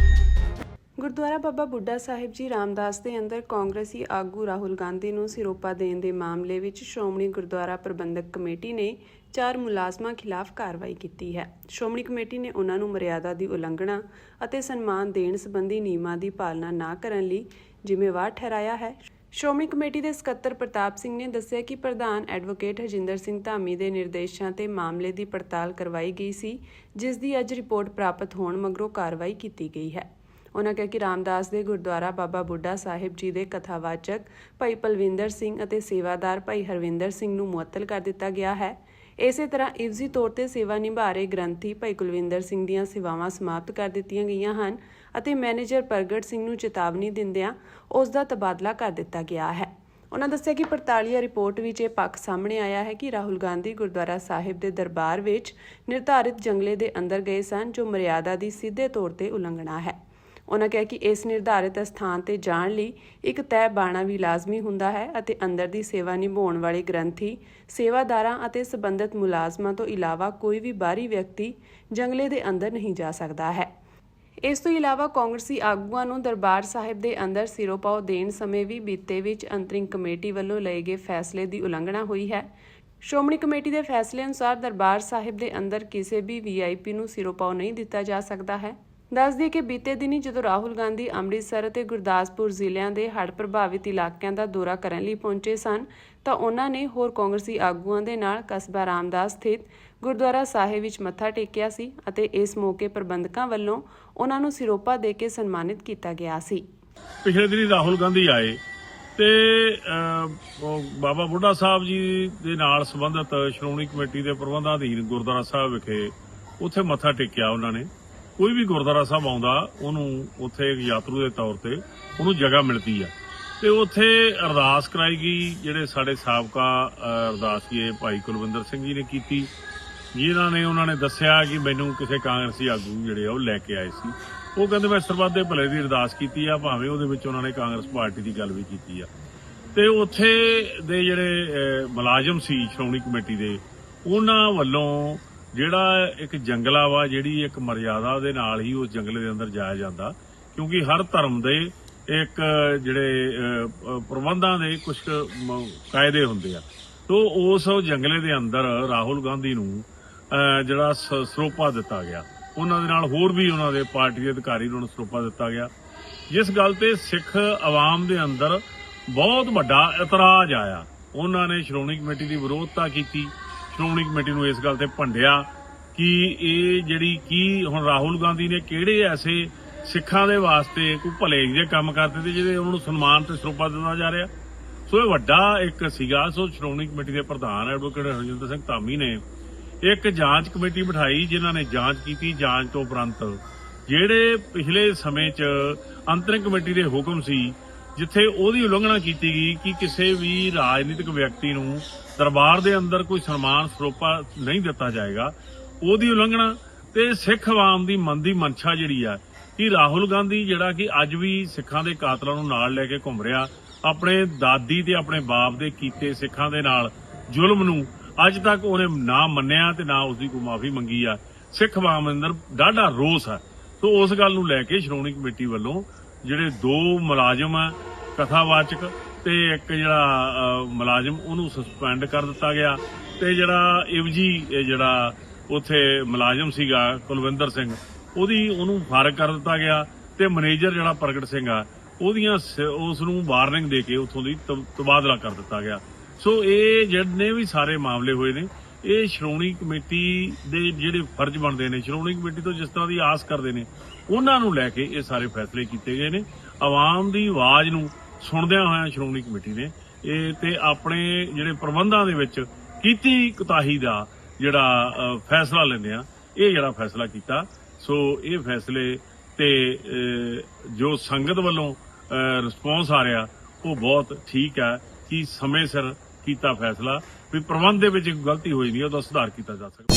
ਗੁਰਦੁਆਰਾ ਬਾਬਾ ਬੁੱਢਾ ਸਾਹਿਬ ਜੀ ਰਾਮਦਾਸ ਦੇ ਅੰਦਰ ਕਾਂਗਰਸੀ ਆਗੂ ਰਾਹੁਲ ਗਾਂਧੀ ਨੂੰ ਸਿਰੋਪਾ ਦੇਣ ਦੇ ਮਾਮਲੇ ਵਿੱਚ ਸ਼੍ਰੋਮਣੀ ਗੁਰਦੁਆਰਾ ਪ੍ਰਬੰਧਕ ਕਮੇਟੀ ਨੇ 4 ਮੁਲਾਜ਼ਮਾਂ ਖਿਲਾਫ ਕਾਰਵਾਈ ਕੀਤੀ ਹੈ। ਸ਼੍ਰੋਮਣੀ ਕਮੇਟੀ ਨੇ ਉਹਨਾਂ ਨੂੰ ਮਰਿਆਦਾ ਦੀ ਉਲੰਘਣਾ ਅਤੇ ਸਨਮਾਨ ਦੇਣ ਸੰਬੰਧੀ ਨਿਯਮਾਂ ਦੀ ਪਾਲਣਾ ਨਾ ਕਰਨ ਲਈ ਜ਼ਿੰਮੇਵਾਰ ਠਹਿਰਾਇਆ ਹੈ। ਸ਼੍ਰੋਮਣੀ ਕਮੇਟੀ ਦੇ ਸਕੱਤਰ ਪ੍ਰਤਾਪ ਸਿੰਘ ਨੇ ਦੱਸਿਆ ਕਿ ਪ੍ਰਧਾਨ ਐਡਵੋਕੇਟ ਹਰਜਿੰਦਰ ਸਿੰਘ ਧਾਮੀ ਦੇ ਨਿਰਦੇਸ਼ਾਂ ਤੇ ਮਾਮਲੇ ਦੀ ਪੜਤਾਲ ਕਰਵਾਈ ਗਈ ਸੀ, ਜਿਸ ਦੀ ਅੱਜ ਰਿਪੋਰਟ ਪ੍ਰਾਪਤ ਹੋਣ ਮਗਰੋਂ ਕਾਰਵਾਈ ਕੀਤੀ ਗਈ ਹੈ। ਉਨ੍ਹਾਂ ਕਿਹਾ ਕਿ ਰਾਮਦਾਸ ਦੇ ਗੁਰਦੁਆਰਾ ਬਾਬਾ ਬੁੱਢਾ ਸਾਹਿਬ ਜੀ ਦੇ ਕਥਾਵਾਚਕ ਭਾਈ ਪਲਵਿੰਦਰ ਸਿੰਘ ਅਤੇ ਸੇਵਾਦਾਰ ਭਾਈ ਹਰਵਿੰਦਰ ਸਿੰਘ ਨੂੰ ਮੁਅੱਤਲ ਕਰ ਦਿੱਤਾ ਗਿਆ ਹੈ। ਇਸੇ ਤਰ੍ਹਾਂ ਇਵਜ਼ੀ ਤੌਰ ਤੇ ਸੇਵਾ ਨਿਭਾ ਰਹੇ ਗ੍ਰੰਥੀ ਭਾਈ ਕੁਲਵਿੰਦਰ ਸਿੰਘ ਦੀਆਂ ਸੇਵਾਵਾਂ ਸਮਾਪਤ ਕਰ ਦਿੱਤੀਆਂ ਗਈਆਂ ਹਨ ਅਤੇ ਮੈਨੇਜਰ ਪ੍ਰਗਟ ਸਿੰਘ ਨੂੰ ਚੇਤਾਵਨੀ ਦਿੰਦਿਆਂ ਉਸ ਦਾ ਤਬਾਦਲਾ ਕਰ ਦਿੱਤਾ ਗਿਆ ਹੈ। ਉਨ੍ਹਾਂ ਦੱਸਿਆ ਕਿ ਪੜਤਾਲੀਆ ਰਿਪੋਰਟ ਵਿੱਚ ਇਹ ਪੱਖ ਸਾਹਮਣੇ ਆਇਆ ਹੈ ਕਿ ਰਾਹੁਲ ਗਾਂਧੀ ਗੁਰਦੁਆਰਾ ਸਾਹਿਬ ਦੇ ਦਰਬਾਰ ਵਿੱਚ ਨਿਰਧਾਰਿਤ ਜੰਗਲੇ ਦੇ ਅੰਦਰ ਗਏ ਸਨ, ਜੋ ਮਰਿਆਦਾ ਦੀ ਸਿੱਧੇ ਤੌਰ ਤੇ ਉਲੰਘਣਾ ਹੈ। ਉਨ੍ਹਾਂ ਕਿਹਾ ਕਿ ਇਸ ਨਿਰਧਾਰਿਤ ਸਥਾਨ ਤੇ ਜਾਣ ਲਈ ਇੱਕ ਤੈਅ ਬਾਣਾ ਵੀ ਲਾਜ਼ਮੀ ਹੁੰਦਾ ਹੈ ਅਤੇ ਅੰਦਰ ਦੀ ਸੇਵਾ ਨਿਭਾਉਣ ਵਾਲੇ ਗ੍ਰੰਥੀ, ਸੇਵਾਦਾਰਾਂ ਅਤੇ ਸਬੰਧਤ ਮੁਲਾਜ਼ਮਾਂ ਤੋਂ ਇਲਾਵਾ ਕੋਈ ਵੀ ਬਾਹਰੀ ਵਿਅਕਤੀ ਜੰਗਲੇ ਦੇ ਅੰਦਰ ਨਹੀਂ ਜਾ ਸਕਦਾ ਹੈ। ਇਸ ਤੋਂ ਇਲਾਵਾ ਕਾਂਗਰਸੀ ਆਗੂਆਂ ਨੂੰ ਦਰਬਾਰ ਸਾਹਿਬ ਦੇ ਅੰਦਰ ਸਿਰੋਪਾਓ ਦੇਣ ਸਮੇਂ ਵੀ ਬੀਤੇ ਵਿੱਚ ਅੰਤਰਿਮ ਕਮੇਟੀ ਵੱਲੋਂ ਲਏ ਗਏ ਫੈਸਲੇ ਦੀ ਉਲੰਘਣਾ ਹੋਈ ਹੈ। ਸ਼੍ਰੋਮਣੀ ਕਮੇਟੀ ਦੇ ਫੈਸਲੇ ਅਨੁਸਾਰ ਦਰਬਾਰ ਸਾਹਿਬ ਦੇ ਅੰਦਰ ਕਿਸੇ ਵੀ VIP ਨੂੰ ਸਿਰੋਪਾਓ ਨਹੀਂ ਦਿੱਤਾ ਜਾ ਸਕਦਾ ਹੈ। ਦੱਸ ਦਈਏ ਕਿ ਬੀਤੇ ਦਿਨੀ ਜਦੋਂ ਰਾਹੁਲ ਗਾਂਧੀ ਅੰਮ੍ਰਿਤਸਰ ਅਤੇ ਗੁਰਦਾਸਪੁਰ ਜ਼ਿਲ੍ਹਿਆਂ ਦੇ ਹੜ੍ਹ ਪ੍ਰਭਾਵਿਤ ਇਲਾਕਿਆਂ ਦਾ ਦੌਰਾ ਕਰਨ ਲਈ ਪਹੁੰਚੇ ਸਨ, ਤਾਂ ਉਹਨਾਂ ਨੇ ਹੋਰ ਕਾਂਗਰਸੀ ਆਗੂਆਂ ਦੇ ਨਾਲ ਕਸਬਾ ਰਾਮਦਾਸ ਸਥਿਤ ਗੁਰਦੁਆਰਾ ਸਾਹਿਬ ਵਿੱਚ ਮੱਥਾ ਟੇਕਿਆ ਸੀ ਅਤੇ ਇਸ ਮੌਕੇ ਪ੍ਰਬੰਧਕਾਂ ਵੱਲੋਂ ਉਹਨਾਂ ਨੂੰ ਸਿਰੋਪਾ ਦੇ ਕੇ ਸਨਮਾਨਿਤ ਕੀਤਾ ਗਿਆ ਸੀ। ਪਿਛਲੇ ਦਿਨੀ ਰਾਹੁਲ ਗਾਂਧੀ ਆਏ ਤੇ ਬਾਬਾ ਬੁੱਢਾ ਸਾਹਿਬ ਜੀ ਦੇ ਨਾਲ ਸੰਬੰਧਿਤ ਸ਼੍ਰੋਮਣੀ ਕਮੇਟੀ ਦੇ ਪ੍ਰਬੰਧਾਂ ਅਧੀਨ ਗੁਰਦੁਆਰਾ ਸਾਹਿਬ ਵਿਖੇ ਉੱਥੇ ਮੱਥਾ ਟੇਕਿਆ। ਉਹਨਾਂ ਨੇ ਕੋਈ ਵੀ ਗੁਰਦੁਆਰਾ ਸਾਹਿਬ ਆਉਂਦਾ ਉਹਨੂੰ ਉੱਥੇ ਇੱਕ ਯਾਤਰੂ ਦੇ ਤੌਰ ਤੇ ਉਹਨੂੰ ਜਗ੍ਹਾ ਮਿਲਦੀ ਆ, ਤੇ ਉੱਥੇ ਅਰਦਾਸ ਕਰਾਈ ਗਈ। ਜਿਹੜੇ ਸਾਡੇ ਸਾਬਕਾ ਅਰਦਾਸੀਏ ਭਾਈ ਕੁਲਵਿੰਦਰ ਸਿੰਘ ਜੀ ਨੇ ਕੀਤੀ, ਉਹਨਾਂ ਨੇ ਦੱਸਿਆ ਕਿ ਮੈਨੂੰ ਕਿਸੇ ਕਾਂਗਰਸੀ ਆਗੂ ਜਿਹੜੇ ਆ ਉਹ ਲੈ ਕੇ ਆਏ ਸੀ। ਉਹ ਕਹਿੰਦੇ ਮੈਂ ਸਰਬੱਤ ਦੇ ਭਲੇ ਦੀ ਅਰਦਾਸ ਕੀਤੀ ਆ, ਭਾਵੇਂ ਉਹਦੇ ਵਿੱਚ ਉਹਨਾਂ ਨੇ ਕਾਂਗਰਸ ਪਾਰਟੀ ਦੀ ਗੱਲ ਵੀ ਕੀਤੀ ਆ। ਤੇ ਉੱਥੇ ਦੇ ਜਿਹੜੇ ਮੁਲਾਜ਼ਮ ਸੀ ਸ਼੍ਰੋਮਣੀ ਕਮੇਟੀ ਦੇ, ਉਹਨਾਂ ਵੱਲੋਂ ਜਿਹੜਾ ਇੱਕ ਜੰਗਲਾ ਵਾ, ਜਿਹੜੀ ਇੱਕ ਮਰਿਆਦਾ ਦੇ ਨਾਲ ਹੀ ਉਸ ਜੰਗਲੇ ਦੇ ਅੰਦਰ ਜਾਇਆ ਜਾਂਦਾ, ਕਿਉਂਕਿ ਹਰ ਧਰਮ ਦੇ ਇੱਕ ਜਿਹੜੇ ਪ੍ਰਬੰਧਾਂ ਦੇ ਕੁਝ ਕਾਇਦੇ ਹੁੰਦੇ ਆ। ਤੋ ਉਸ ਜੰਗਲੇ ਦੇ ਅੰਦਰ ਰਾਹੁਲ ਗਾਂਧੀ ਨੂੰ ਜਿਹੜਾ ਸਰੋਪਾ ਦਿੱਤਾ ਗਿਆ, ਉਹਨਾਂ ਦੇ ਨਾਲ ਹੋਰ ਵੀ ਉਹਨਾਂ ਦੇ ਪਾਰਟੀ ਦੇ ਅਧਿਕਾਰੀ ਨੂੰ ਸਰੋਪਾ ਦਿੱਤਾ ਗਿਆ, ਜਿਸ ਗੱਲ ਤੇ ਸਿੱਖ ਆਵਾਮ ਦੇ ਅੰਦਰ ਬਹੁਤ ਵੱਡਾ ਇਤਰਾਜ਼ ਆਇਆ। ਉਹਨਾਂ ਨੇ ਸ਼੍ਰੋਮਣੀ ਕਮੇਟੀ ਦੀ ਵਿਰੋਧਤਾ ਕੀਤੀ, ਸ਼੍ਰੋਮਣੀ ਕਮੇਟੀ ਨੂੰ ਇਸ ਗੱਲ ਤੇ ਭੰਡਿਆ ਕਿ ਇਹ ਜਿਹੜੀ ਕੀ ਹੁਣ ਰਾਹੁਲ ਗਾਂਧੀ ਨੇ ਕਿਹੜੇ ਐਸੇ ਸਿੱਖਾਂ ਦੇ ਵਾਸਤੇ ਕੋਈ ਭਲੇ ਜਿਹੇ ਕੰਮ ਕਰਦੇ ਤੇ ਜਿਹਦੇ ਉਹਨਾਂ ਨੂੰ ਸਨਮਾਨ ਤੇ ਸਰੋਪਾ ਦਿੱਤਾ ਜਾ ਰਿਹਾ। ਸੋ ਇਹ ਵੱਡਾ ਇੱਕ ਸੀਗਾ। ਸੋ ਸ਼੍ਰੋਮਣੀ ਕਮੇਟੀ ਦੇ ਪ੍ਰਧਾਨ ਐਡਵੋਕੇਟ ਹਰਜਿੰਦਰ ਸਿੰਘ ਧਾਮੀ ਨੇ ਇੱਕ ਜਾਂਚ ਕਮੇਟੀ ਬਿਠਾਈ, ਜਿਨ੍ਹਾਂ ਨੇ ਜਾਂਚ ਕੀਤੀ। ਜਾਂਚ ਤੋਂ ਉਪਰੰਤ ਜਿਹੜੇ ਪਿਛਲੇ ਸਮੇਂ 'ਚ ਅੰਤਰਿਮ ਕਮੇਟੀ ਦੇ ਹੁਕਮ ਸੀ, ਜਿੱਥੇ ਉਹਦੀ ਉਲੰਘਣਾ ਕੀਤੀ ਗਈ ਕਿ ਕਿਸੇ ਵੀ ਰਾਜਨੀਤਿਕ ਵਿਅਕਤੀ ਨੂੰ ਦਰਬਾਰ ਦੇ ਅੰਦਰ ਕੋਈ ਸਨਮਾਨ ਸਰੋਪਾ ਨਹੀਂ ਦਿੱਤਾ ਜਾਏਗਾ, ਉਹਦੀ ਉਲੰਘਣਾ ਤੇ ਸਿੱਖ ਆਵਾਮ ਦੀ ਮਨ ਦੀ ਮਨਸ਼ਾ ਜਿਹੜੀ ਆ ਕਿ ਰਾਹੁਲ ਗਾਂਧੀ ਜਿਹੜਾ ਕਿ ਅੱਜ ਵੀ ਸਿੱਖਾਂ ਦੇ ਕਾਤਲਾਂ ਨੂੰ ਨਾਲ ਲੈ ਕੇ ਘੁੰਮ ਰਿਹਾ, ਆਪਣੇ ਦਾਦੀ ਤੇ ਆਪਣੇ ਬਾਪ ਦੇ ਕੀਤੇ ਸਿੱਖਾਂ ਦੇ ਨਾਲ ਜ਼ੁਲਮ ਨੂੰ ਅੱਜ ਤੱਕ ਉਹਨੇ ਨਾ ਮੰਨਿਆ ਤੇ ਨਾ ਉਸਦੀ ਕੋਈ ਮਾਫੀ ਮੰਗੀ ਆ। ਸਿੱਖ ਆਵਾਮ ਅੰਦਰ ਡਾਢਾ ਰੋਸ ਆ। ਸੋ ਉਸ ਗੱਲ ਨੂੰ ਲੈ ਕੇ ਸ਼੍ਰੋਮਣੀ ਕਮੇਟੀ ਵੱਲੋਂ ਜਿਹੜੇ 2 ਮੁਲਾਜ਼ਮ ਆ, ਕਥਾਵਾਚਕ ਤੇ ਇੱਕ ਜਿਹੜਾ ਮੁਲਾਜ਼ਮ, ਉਹਨੂੰ ਸਸਪੈਂਡ ਕਰ ਦਿੱਤਾ ਗਿਆ ਤੇ ਜਿਹੜਾ ਇਵਜੀ ਜਿਹੜਾ ਉੱਥੇ ਮੁਲਾਜ਼ਮ ਸੀਗਾ ਕੁਲਵਿੰਦਰ ਸਿੰਘ, ਉਹਨੂੰ ਫਾਰਗ ਕਰ ਦਿੱਤਾ ਗਿਆ ਤੇ ਮੈਨੇਜਰ ਜਿਹੜਾ ਪ੍ਰਗਟ ਸਿੰਘ ਆ ਉਸ ਨੂੰ ਵਾਰਨਿੰਗ ਦੇ ਕੇ ਉੱਥੋਂ ਦੀ ਤਬਾਦਲਾ ਕਰ ਦਿੱਤਾ ਗਿਆ। ਸੋ ਇਹ ਜਿਹੜੇ ਵੀ ਸਾਰੇ ਮਾਮਲੇ ਹੋਏ ਨੇ, ਇਹ ਸ਼੍ਰੋਮਣੀ ਕਮੇਟੀ ਦੇ ਜਿਹੜੇ ਫਰਜ਼ ਬਣਦੇ ਨੇ, ਸ਼੍ਰੋਮਣੀ ਕਮੇਟੀ ਤੋਂ ਜਿਸ ਤਰ੍ਹਾਂ ਦੀ ਆਸ ਕਰਦੇ ਨੇ, ਉਹਨਾਂ ਨੂੰ ਲੈ ਕੇ ਇਹ ਸਾਰੇ ਫੈਸਲੇ ਕੀਤੇ ਗਏ ਨੇ। ਆਵਾਮ ਦੀ ਆਵਾਜ਼ ਨੂੰ ਸੁਣਦਿਆਂ ਹੋਇਆਂ ਸ਼੍ਰੋਮਣੀ ਕਮੇਟੀ ਨੇ ਇਹ ਤੇ ਆਪਣੇ ਜਿਹੜੇ ਪ੍ਰਬੰਧਾਂ ਦੇ ਵਿੱਚ ਕੀਤੀ ਕੁਤਾਹੀ ਦਾ ਜਿਹੜਾ ਫੈਸਲਾ ਲੈਂਦੇ ਆ, ਇਹ ਜਿਹੜਾ ਫੈਸਲਾ ਕੀਤਾ। ਸੋ ਇਹ ਫੈਸਲੇ ਤੇ ਜੋ ਸੰਗਤ ਵੱਲੋਂ ਰਿਸਪੌਂਸ ਆ ਰਿਹਾ ਉਹ ਬਹੁਤ ਠੀਕ ਹੈ ਕਿ ਸਮੇਂ ਸਿਰ ਕੀਤਾ ਫੈਸਲਾ ਵੀ ਪ੍ਰਬੰਧ ਦੇ ਵਿੱਚ ਗਲਤੀ ਹੋਈ ਨਹੀਂ, ਉਹਦਾ ਸੁਧਾਰ ਕੀਤਾ ਜਾ ਸਕਦਾ।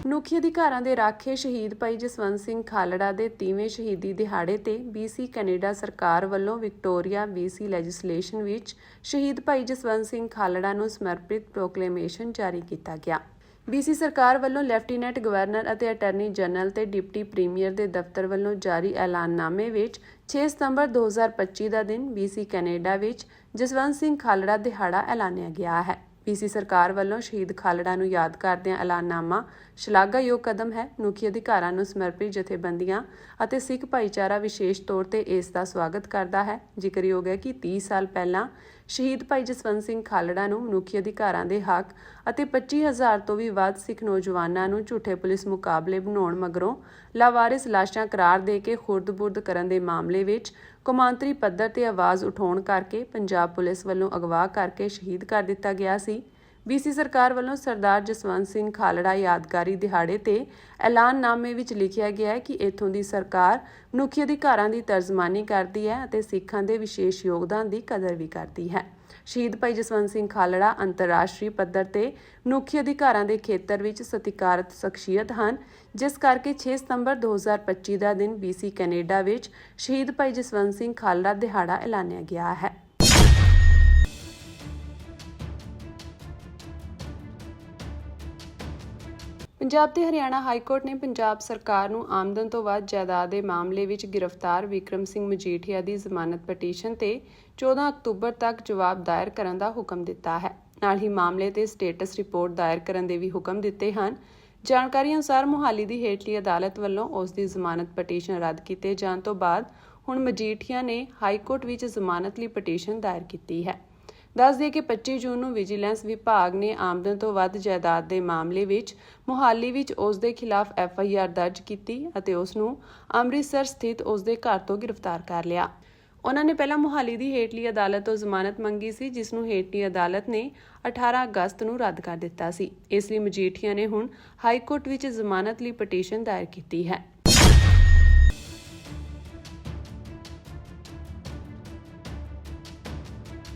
ਮਨੁੱਖੀ ਅਧਿਕਾਰਾਂ ਦੇ ਰਾਖੇ ਸ਼ਹੀਦ ਭਾਈ ਜਸਵੰਤ ਸਿੰਘ ਖਾਲੜਾ ਦੇ 30ਵੇਂ ਸ਼ਹੀਦੀ ਦਿਹਾੜੇ ਤੇ BC ਕੈਨੇਡਾ ਸਰਕਾਰ ਵੱਲੋਂ ਵਿਕਟੋਰੀਆ BC ਲੈਜਿਸਲੇਸ਼ਨ ਵਿੱਚ ਸ਼ਹੀਦ ਭਾਈ ਜਸਵੰਤ ਸਿੰਘ ਖਾਲੜਾ ਨੂੰ ਸਮਰਪਿਤ ਪ੍ਰੋਕਲੇਮੇਸ਼ਨ ਜਾਰੀ ਕੀਤਾ ਗਿਆ। BC ਸਰਕਾਰ ਵੱਲੋਂ ਲੈਫਟੀਨੈਂਟ ਗਵਰਨਰ ਅਤੇ ਅਟਾਰਨੀ ਜਨਰਲ ਤੇ ਡਿਪਟੀ ਪ੍ਰੀਮੀਅਰ ਦੇ ਦਫ਼ਤਰ ਵੱਲੋਂ ਜਾਰੀ ਐਲਾਨਨਾਮੇ ਵਿੱਚ 6 ਸਤੰਬਰ 2025 ਦਾ ਦਿਨ BC ਕੈਨੇਡਾ ਵਿੱਚ ਜਸਵੰਤ ਸਿੰਘ ਖਾਲੜਾ ਦਿਹਾੜਾ ਐਲਾਨਿਆ ਗਿਆ ਹੈ। BC ਸਰਕਾਰ ਵੱਲੋਂ ਸ਼ਹੀਦ ਖਾਲੜਾ ਨੂੰ ਯਾਦ ਕਰਦਿਆਂ ਐਲਾਨਨਾਮਾ ਸ਼ਲਾਘਾਯੋਗ ਕਦਮ ਹੈ। ਮਨੁੱਖੀ ਅਧਿਕਾਰਾਂ ਨੂੰ ਸਮਰਪਿਤ ਜਥੇਬੰਦੀਆਂ ਅਤੇ ਸਿੱਖ ਭਾਈਚਾਰਾ ਵਿਸ਼ੇਸ਼ ਤੌਰ ਤੇ ਇਸ ਦਾ ਸਵਾਗਤ ਕਰਦਾ ਹੈ। ਜ਼ਿਕਰਯੋਗ ਹੈ ਕਿ 30 ਸਾਲ ਪਹਿਲਾਂ ਸ਼ਹੀਦ ਭਾਈ ਜਸਵੰਤ ਸਿੰਘ ਖਾਲੜਾ ਨੂੰ ਮਨੁੱਖੀ ਅਧਿਕਾਰਾਂ ਦੇ ਹੱਕ ਅਤੇ 25,000 ਤੋਂ ਵੀ ਵੱਧ ਸਿੱਖ ਨੌਜਵਾਨਾਂ ਨੂੰ ਝੂਠੇ ਪੁਲਿਸ ਮੁਕਾਬਲੇ ਬਣਾਉਣ ਮਗਰੋਂ ਲਾਵਾਰਿਸ ਲਾਸ਼ਾਂ ਕਰਾਰ ਦੇ ਕੇ ਖੁਰਦ-ਬੁਰਦ ਕਰਨ ਦੇ ਮਾਮਲੇ ਵਿੱਚ ਕੌਮਾਂਤਰੀ ਪੱਧਰ ਤੇ ਆਵਾਜ਼ ਉਠਾਉਣ ਕਰਕੇ ਪੰਜਾਬ ਪੁਲਿਸ ਵੱਲੋਂ ਅਗਵਾ ਕਰਕੇ ਸ਼ਹੀਦ ਕਰ ਦਿੱਤਾ ਗਿਆ ਸੀ। BC ਸਰਕਾਰ ਵੱਲੋਂ ਸਰਦਾਰ ਜਸਵੰਤ ਸਿੰਘ ਖਾਲੜਾ ਯਾਦਗਾਰੀ ਦਿਹਾੜੇ ਤੇ ਐਲਾਨਨਾਮੇ ਵਿੱਚ ਲਿਖਿਆ ਗਿਆ ਹੈ ਕਿ ਇੱਥੋਂ ਦੀ ਸਰਕਾਰ ਮਨੁੱਖੀ ਅਧਿਕਾਰਾਂ ਦੀ ਤਰਜਮਾਨੀ ਕਰਦੀ ਹੈ ਅਤੇ ਸਿੱਖਾਂ ਦੇ ਵਿਸ਼ੇਸ਼ ਯੋਗਦਾਨ ਦੀ ਕਦਰ ਵੀ ਕਰਦੀ ਹੈ। ਸ਼ਹੀਦ ਭਾਈ ਜਸਵੰਤ ਸਿੰਘ ਖਾਲੜਾ ਅੰਤਰਰਾਸ਼ਟਰੀ ਪੱਧਰ ਤੇ ਮਨੁੱਖੀ ਅਧਿਕਾਰਾਂ ਦੇ ਖੇਤਰ ਵਿੱਚ ਸਤਿਕਾਰਤ ਸ਼ਖਸੀਅਤ ਹਨ, ਜਿਸ ਕਰਕੇ 6 ਸਤੰਬਰ 2025 ਦਾ ਦਿਨ BC ਕੈਨੇਡਾ ਵਿੱਚ ਸ਼ਹੀਦ ਭਾਈ ਜਸਵੰਤ ਸਿੰਘ ਖਾਲੜਾ ਦਿਹਾੜਾ ਐਲਾਨਿਆ ਗਿਆ ਹੈ। ਪੰਜਾਬ ਤੇ ਹਰਿਆਣਾ ਹਾਈ ਕੋਰਟ ਨੇ ਪੰਜਾਬ ਸਰਕਾਰ ਨੂੰ ਆਮਦਨ ਤੋਂ ਵੱਧ ਜਾਇਦਾਦ ਦੇ ਮਾਮਲੇ ਵਿੱਚ ਗ੍ਰਿਫਤਾਰ ਵਿਕਰਮ ਸਿੰਘ ਮਜੀਠੀਆ ਦੀ ਜ਼ਮਾਨਤ ਪਟੀਸ਼ਨ ਤੇ 14 ਅਕਤੂਬਰ ਤੱਕ ਜਵਾਬ ਦਾਇਰ ਕਰਨ ਦਾ ਹੁਕਮ ਦਿੱਤਾ ਹੈ। ਨਾਲ ਹੀ ਮਾਮਲੇ ਤੇ ਸਟੇਟਸ ਰਿਪੋਰਟ ਦਾਇਰ ਕਰਨ ਦੇ ਵੀ ਹੁਕਮ ਦਿੱਤੇ ਹਨ। ਜਾਣਕਾਰੀ ਅਨੁਸਾਰ ਮੁਹਾਲੀ ਦੀ ਹੇਠਲੀ ਅਦਾਲਤ ਵੱਲੋਂ ਉਸ ਦੀ ਜ਼ਮਾਨਤ ਪਟੀਸ਼ਨ ਰੱਦ ਕੀਤੇ ਜਾਣ ਤੋਂ ਬਾਅਦ ਹੁਣ ਮਜੀਠੀਆ ਨੇ ਹਾਈ ਕੋਰਟ ਵਿੱਚ ਜ਼ਮਾਨਤ ਲਈ ਪਟੀਸ਼ਨ ਦਾਇਰ ਕੀਤੀ ਹੈ। ਦੱਸ ਦਈਏ ਕਿ 25 ਜੂਨ ਨੂੰ ਵਿਜੀਲੈਂਸ ਵਿਭਾਗ ਨੇ ਆਮਦਨ ਤੋਂ ਵੱਧ ਜਾਇਦਾਦ ਦੇ ਮਾਮਲੇ ਵਿੱਚ ਮੁਹਾਲੀ ਵਿੱਚ ਉਸ ਦੇ ਖਿਲਾਫ FIR ਦਰਜ ਕੀਤੀ ਅਤੇ ਉਸ ਨੂੰ ਅੰਮ੍ਰਿਤਸਰ ਸਥਿਤ ਉਸ ਦੇ ਘਰ ਤੋਂ ਗ੍ਰਿਫਤਾਰ ਕਰ ਲਿਆ। ਉਹਨਾਂ ਨੇ ਪਹਿਲਾਂ ਮੁਹਾਲੀ ਦੀ ਹੇਠਲੀ ਅਦਾਲਤ ਤੋਂ ਜ਼ਮਾਨਤ ਮੰਗੀ ਸੀ, ਜਿਸ ਨੂੰ ਹੇਠਲੀ ਅਦਾਲਤ ਨੇ 18 ਅਗਸਤ ਨੂੰ ਰੱਦ ਕਰ ਦਿੱਤਾ ਸੀ। ਇਸ ਲਈ ਮਜੀਠੀਆ ਨੇ ਹੁਣ ਹਾਈ ਕੋਰਟ ਵਿੱਚ ਜ਼ਮਾਨਤ ਲਈ ਪਟੀਸ਼ਨ ਦਾਇਰ ਕੀਤੀ ਹੈ।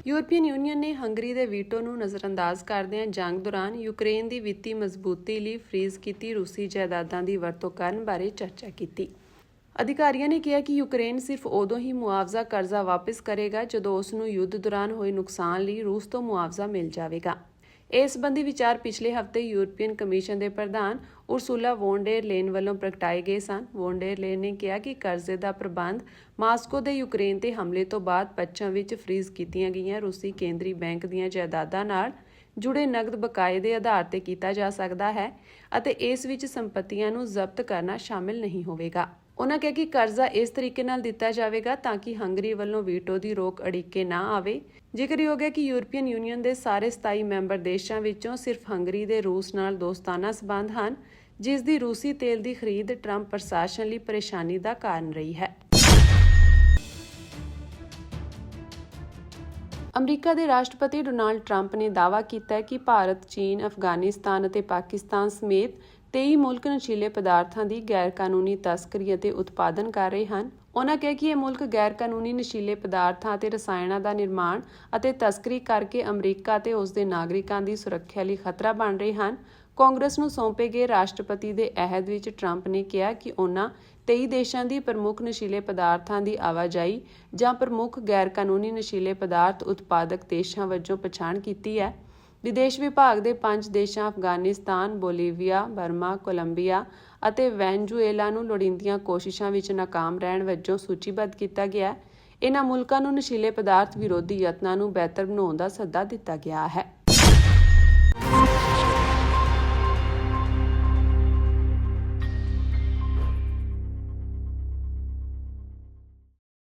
ਯੂਰਪੀਅਨ ਯੂਨੀਅਨ ਨੇ ਹੰਗਰੀ ਦੇ ਵੀਟੋ ਨੂੰ ਨਜ਼ਰਅੰਦਾਜ਼ ਕਰਦਿਆਂ ਜੰਗ ਦੌਰਾਨ ਯੂਕਰੇਨ ਦੀ ਵਿੱਤੀ ਮਜ਼ਬੂਤੀ ਲਈ ਫ੍ਰੀਜ਼ ਕੀਤੀ ਰੂਸੀ ਜਾਇਦਾਦਾਂ ਦੀ ਵਰਤੋਂ ਕਰਨ ਬਾਰੇ ਚਰਚਾ ਕੀਤੀ। ਅਧਿਕਾਰੀਆਂ ਨੇ ਕਿਹਾ ਕਿ ਯੂਕਰੇਨ ਸਿਰਫ ਉਦੋਂ ਹੀ ਮੁਆਵਜ਼ਾ ਕਰਜ਼ਾ ਵਾਪਸ ਕਰੇਗਾ ਜਦੋਂ ਉਸ ਨੂੰ ਯੁੱਧ ਦੌਰਾਨ ਹੋਏ ਨੁਕਸਾਨ ਲਈ ਰੂਸ ਤੋਂ ਮੁਆਵਜ਼ਾ ਮਿਲ ਜਾਵੇਗਾ। ਇਸ ਸੰਬੰਧੀ ਵਿਚਾਰ ਪਿਛਲੇ ਹਫ਼ਤੇ ਯੂਰਪੀਅਨ ਕਮਿਸ਼ਨ ਦੇ ਪ੍ਰਧਾਨ ਉਰਸੂਲਾ ਵੌਨ ਡੇਰ ਲੇਨ ਵੱਲੋਂ ਪ੍ਰਗਟਾਏ ਗਏ ਸਨ। ਵੌਨ ਡੇਰ ਲੇਨ ਨੇ ਕਿਹਾ ਕਿ ਕਰਜ਼ੇ ਦਾ ਪ੍ਰਬੰਧ ਮਾਸਕੋ ਦੇ ਯੂਕਰੇਨ ਤੇ ਹਮਲੇ ਤੋਂ ਬਾਅਦ ਪੱਛਮ ਵਿੱਚ ਫ੍ਰੀਜ਼ ਕੀਤੀਆਂ ਗਈਆਂ ਰੂਸੀ ਕੇਂਦਰੀ ਬੈਂਕ ਦੀਆਂ ਜਾਇਦਾਦਾਂ ਨਾਲ ਜੁੜੇ ਨਕਦ ਬਕਾਏ ਦੇ ਆਧਾਰ ਤੇ ਕੀਤਾ ਜਾ ਸਕਦਾ ਹੈ ਅਤੇ ਇਸ ਵਿੱਚ ਸੰਪਤੀਆਂ ਨੂੰ ਜ਼ਬਤ ਕਰਨਾ ਸ਼ਾਮਿਲ ਨਹੀਂ ਹੋਵੇਗਾ। ਉਹਨਾਂ ਕਿਹਾ ਕਿ ਕਰਜ਼ਾ ਇਸ ਤਰੀਕੇ ਨਾਲ ਦਿੱਤਾ ਜਾਵੇਗਾ ਤਾਂ ਕਿ ਹੰਗਰੀ ਵੱਲੋਂ ਵੀਟੋ ਦੀ ਰੋਕ ਅੜਿੱਕੇ ਨਾ ਆਵੇ। ਜ਼ਿਕਰਯੋਗ ਹੈ ਕਿ ਯੂਰਪੀਅਨ ਯੂਨੀਅਨ ਦੇ ਸਾਰੇ 27 ਮੈਂਬਰ ਦੇਸ਼ਾਂ ਵਿੱਚੋਂ ਸਿਰਫ ਹੰਗਰੀ ਦੇ ਰੂਸ ਨਾਲ ਦੋਸਤਾਨਾ ਸਬੰਧ ਹਨ, ਜਿਸ ਦੀ ਰੂਸੀ ਤੇਲ ਦੀ ਖਰੀਦ ਟਰੰਪ ਪ੍ਰਸ਼ਾਸਨ ਲਈ ਪਰੇਸ਼ਾਨੀ ਦਾ ਕਾਰਨ ਰਹੀ ਹੈ। ਅਮਰੀਕਾ ਦੇ ਰਾਸ਼ਟਰਪਤੀ ਡੋਨਾਲਡ ਟਰੰਪ ਨੇ ਦਾਅਵਾ ਕੀਤਾ ਹੈ ਕਿ ਭਾਰਤ, ਚੀਨ, ਅਫਗਾਨਿਸਤਾਨ ਅਤੇ ਪਾਕਿਸਤਾਨ ਸਮੇਤ 23 ਮੁਲਕ ਨਸ਼ੀਲੇ ਪਦਾਰਥਾਂ ਦੀ ਗੈਰਕਾਨੂੰਨੀ ਤਸਕਰੀ ਅਤੇ ਉਤਪਾਦਨ ਕਰ ਰਹੇ ਹਨ। ਉਨ੍ਹਾਂ ਕਿਹਾ ਕਿ ਇਹ ਮੁਲਕ ਗੈਰਕਾਨੂੰਨੀ ਨਸ਼ੀਲੇ ਪਦਾਰਥਾਂ ਅਤੇ ਰਸਾਇਣਾਂ ਦਾ ਨਿਰਮਾਣ ਅਤੇ ਤਸਕਰੀ ਕਰਕੇ ਅਮਰੀਕਾ ਅਤੇ ਉਸ ਦੇ ਨਾਗਰਿਕਾਂ ਦੀ ਸੁਰੱਖਿਆ ਲਈ ਖਤਰਾ ਬਣ ਰਹੇ ਹਨ। ਕਾਂਗਰਸ ਨੂੰ ਸੌਂਪੇ ਗਏ ਰਾਸ਼ਟਰਪਤੀ ਦੇ ਅਹਿਦ ਵਿੱਚ ਟਰੰਪ ਨੇ ਕਿਹਾ ਕਿ ਉਨ੍ਹਾਂ 23 ਦੇਸ਼ਾਂ ਦੀ ਪ੍ਰਮੁੱਖ ਨਸ਼ੀਲੇ ਪਦਾਰਥਾਂ ਦੀ ਆਵਾਜਾਈ ਜਾਂ ਪ੍ਰਮੁੱਖ ਗੈਰਕਾਨੂੰਨੀ ਨਸ਼ੀਲੇ ਪਦਾਰਥ ਉਤਪਾਦਕ ਦੇਸ਼ਾਂ ਵਜੋਂ ਪਛਾਣ ਕੀਤੀ ਹੈ। ਵਿਦੇਸ਼ ਵਿਭਾਗ ਦੇ 5 ਦੇਸ਼ਾਂ ਅਫਗਾਨਿਸਤਾਨ, ਬੋਲੀਵੀਆ, ਬਰਮਾ, ਕੋਲੰਬੀਆ ਅਤੇ ਵੈਨਜ਼ੂਏਲਾ ਨੂੰ ਲੋੜੀਂਦੀਆਂ ਕੋਸ਼ਿਸ਼ਾਂ ਵਿੱਚ ਨਾਕਾਮ ਰਹਿਣ ਵਜੋਂ ਸੂਚੀਬੱਧ ਕੀਤਾ ਗਿਆ ਹੈ। ਇਹਨਾਂ ਮੁਲਕਾਂ ਨੂੰ ਨਸ਼ੀਲੇ ਪਦਾਰਥ ਵਿਰੋਧੀ ਯਤਨਾਂ ਨੂੰ ਬਿਹਤਰ ਬਣਾਉਣ ਦਾ ਸੱਦਾ ਦਿੱਤਾ ਗਿਆ ਹੈ।